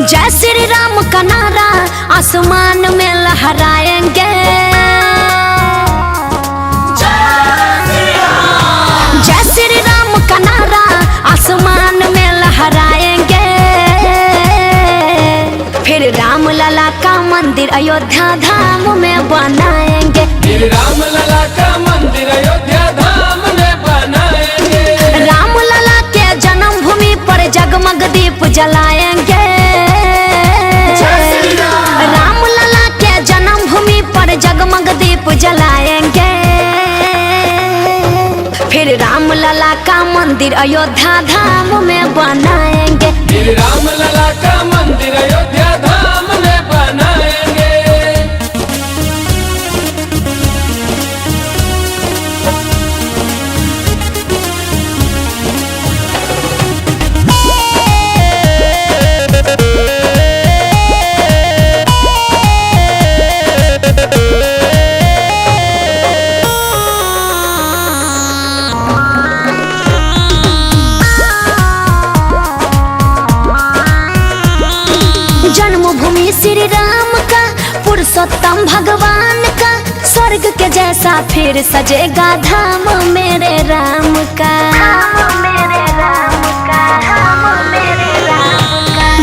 जय श्री राम का नारा आसमान में लहराएंगे। जय श्री राम का नारा आसमान में लहराएंगे। फिर राम लला का मंदिर अयोध्या धाम में बनाएंगे। फिर राम लला का मंदिर अयोध्या धाम में बनाएंगे। राम लला के जन्मभूमि पर जगमग दीप जलाएंगे। राम लला के जन्मभूमि पर जगमग दीप जलाएंगे। फिर राम लला का मंदिर अयोध्या धाम में बनाएंगे। फिर राम लला का मंदिर अयोध्या धाम में बनाएंगे। जन्मभूमि श्री राम का पुरुषोत्तम भगवान का स्वर्ग के जैसा फिर सजेगा धाम मेरे राम का।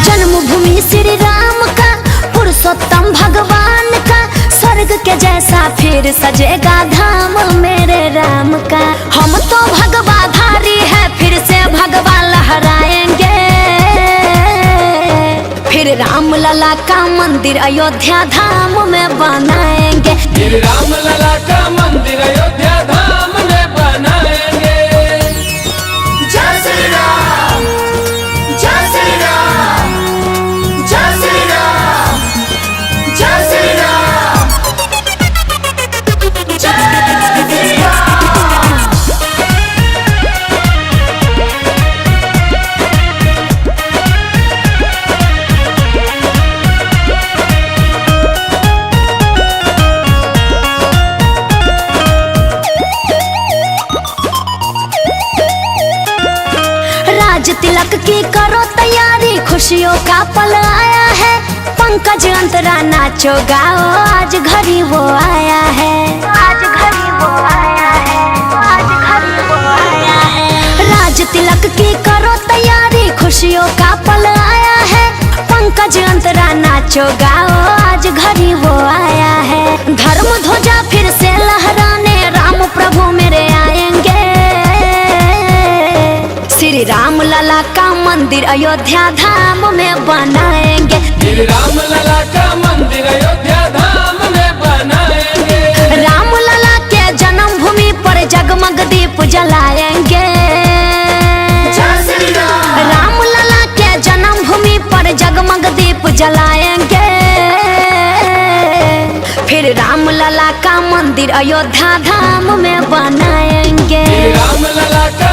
जन्मभूमि श्री राम का पुरुषोत्तम भगवान का स्वर्ग के जैसा फिर सजेगा धाम मेरे राम का। हम तो भगवाधारी है फिर से भगवा लहराएंगे। फिर राम लला का मंदिर अयोध्या धाम में बनाएंगे। फिर राम लला का मंदिर अयोध्या धाम में बनाएंगे। जय श्री राम, जय श्री राम, जय श्री राम, जय श्री राम, जय श्री राम। राज तिलक की करो तैयारी खुशियों का पल आया है। पंकज अंतरा नाचो गाओ आज घड़ी वो आया है। आज घड़ी वो आया है, आज घड़ी वो आया है। राज तिलक की करो तैयारी खुशियों का पल आया है। पंकज अंतरा नाचो गाओ आज घड़ी वो आया है। धर्म ध्वजा फिर से लहराने राम प्रभु मेरे आएंगे। श्री राम लला का मंदिर अयोध्या धाम में बनाएंगे। फिर राम लला का मंदिर अयोध्या धाम में बनाएंगे। राम लला के जन्मभूमि पर जगमग दीप जलाएंगे। जय श्री राम। राम लला के जन्मभूमि पर जगमग दीप जलाएंगे। फिर राम लला का मंदिर अयोध्या धाम में बनाएंगे। फिर राम लला का